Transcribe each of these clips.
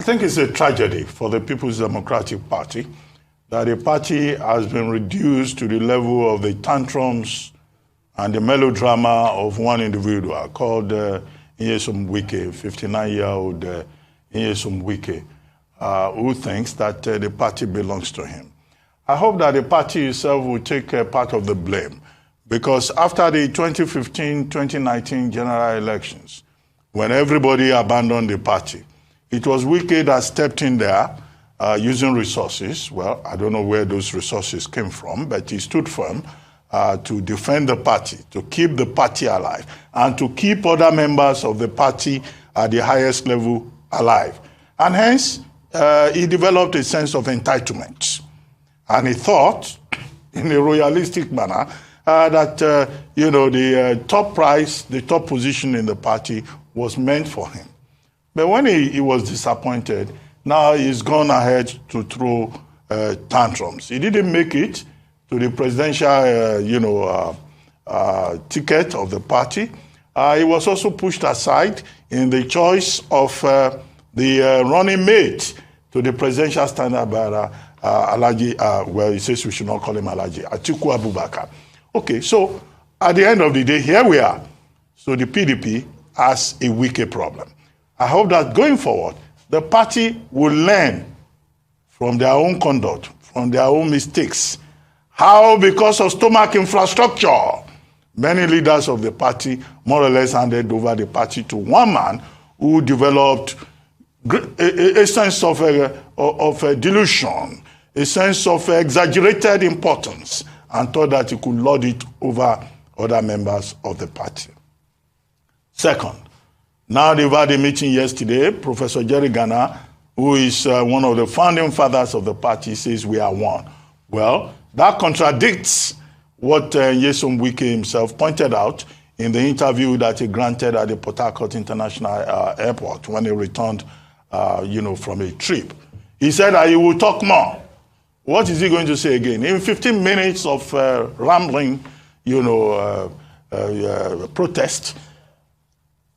think it's a tragedy for the People's Democratic Party that the party has been reduced to the level of the tantrums and the melodrama of one individual called Nyesom Wike, 59-year-old Nyesom Wike, who thinks that the party belongs to him. I hope that the party itself will take part of the blame, because after the 2015-2019 general elections, when everybody abandoned the party, it was Wike that stepped in there using resources. Well, I don't know where those resources came from, but he stood firm to defend the party, to keep the party alive, and to keep other members of the party at the highest level alive. And hence, he developed a sense of entitlement. And he thought, in a royalistic manner, that the top prize, the top position in the party was meant for him. But when he was disappointed, now he's gone ahead to throw tantrums. He didn't make it to the presidential, ticket of the party. He was also pushed aside in the choice of the running mate to the presidential standard bearer, well, he says we should not call him Alhaji, Atiku Abubakar. Okay, so at the end of the day, here we are. So the PDP has a Wike problem. I hope that going forward, the party will learn from their own conduct, from their own mistakes, how because of stomach infrastructure, many leaders of the party more or less handed over the party to one man who developed a sense of delusion, a sense of exaggerated importance, and thought that he could lord it over other members of the party. Second, now they've had a meeting yesterday. Professor Jerry Ghana, who is one of the founding fathers of the party, says we are one. Well, that contradicts what Nyesom Wike himself pointed out in the interview that he granted at the Port Harcourt International Airport when he returned, from a trip. He said that he will talk more. What is he going to say again? In 15 minutes of rambling, protest,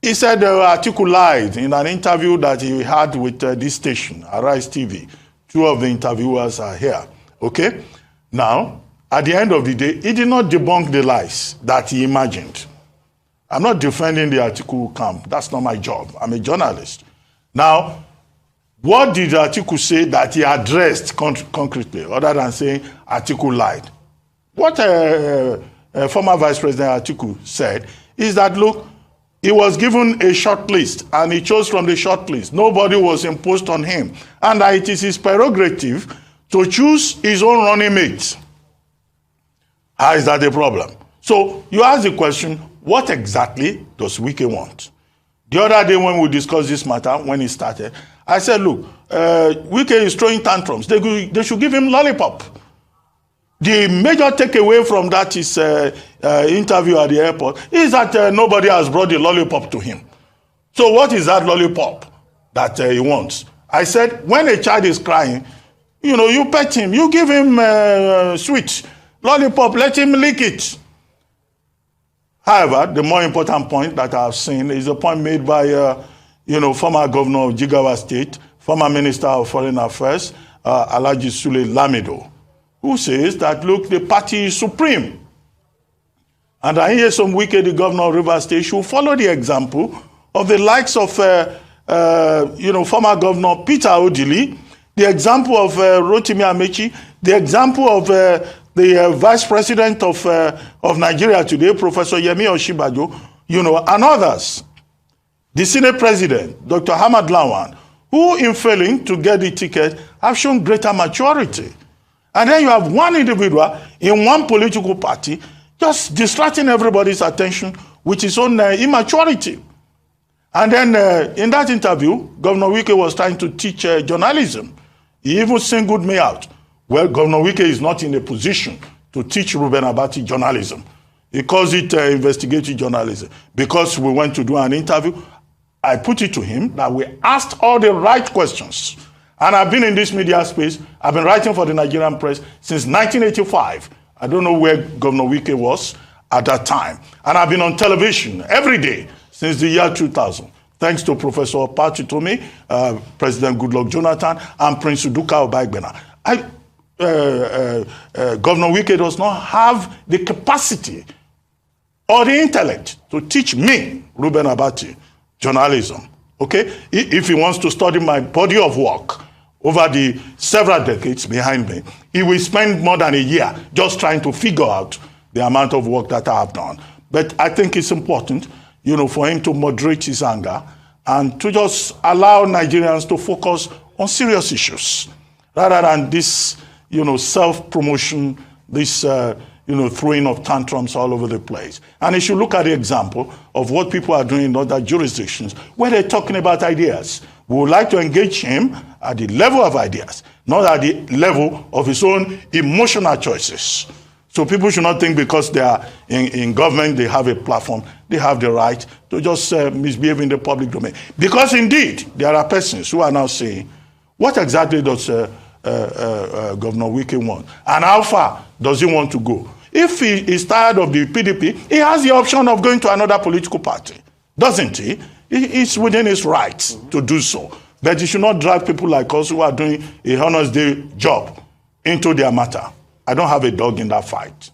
he said Atiku lied in an interview that he had with this station, Arise TV. Two of the interviewers are here, okay? Now, at the end of the day, he did not debunk the lies that he imagined. I'm not defending the Atiku camp. That's not my job. I'm a journalist. Now, what did Atiku say that he addressed concretely, other than saying Atiku lied? What former Vice President Atiku said is that, look, he was given a short list, and he chose from the short list. Nobody was imposed on him. And it is his prerogative to choose his own running mate. How is that a problem? So you ask the question, what exactly does Wike want? The other day when we discussed this matter, when it started, I said, look, Wike is throwing tantrums. They should give him lollipop. The major takeaway from that is interview at the airport is that nobody has brought the lollipop to him. So what is that lollipop that he wants? I said, when a child is crying, you pet him, you give him sweet lollipop, let him lick it. However, the more important point that I've seen is a point made by, former governor of Jigawa State, former Minister of Foreign Affairs, Alhaji Sule Lamido, who says that, look, the party is supreme. And I hear some Wike, the governor of Rivers State, should follow the example of the likes of, former governor Peter Odili, the example of Rotimi Amechi, the example of the vice president of Nigeria today, Professor Yemi Oshibajo, and others. The Senate president, Dr. Hamad Lawan, who in failing to get the ticket have shown greater maturity. And then you have one individual in one political party just distracting everybody's attention with his own immaturity. And then in that interview, Governor Wike was trying to teach journalism. He even singled me out. Well, Governor Wike is not in a position to teach Reuben Abati journalism. He calls it investigative journalism. Because we went to do an interview, I put it to him that we asked all the right questions. And I've been in this media space. I've been writing for the Nigerian press since 1985. I don't know where Governor Wike was at that time. And I've been on television every day since the year 2000. thanks to Professor Abati Tome, President Goodluck Jonathan, and Prince Uduka Obagbena. Governor Wike does not have the capacity or the intellect to teach me, Reuben Abati, journalism. Okay? If he wants to study my body of work over the several decades behind me, he will spend more than a year just trying to figure out the amount of work that I have done. But I think it's important, you know, for him to moderate his anger and to just allow Nigerians to focus on serious issues rather than this, you know, self-promotion, this, you know, throwing of tantrums all over the place. And he should look at the example of what people are doing in other jurisdictions where they're talking about ideas. We would like to engage him at the level of ideas, not at the level of his own emotional choices. So people should not think because they are in government, they have a platform, they have the right to just misbehave in the public domain. Because indeed, there are persons who are now saying, what exactly does Governor Wike want? And how far does he want to go? If he is tired of the PDP, he has the option of going to another political party, doesn't he? It's within his rights to do so. But he should not drag people like us who are doing a honest day job into their matter. I don't have a dog in that fight.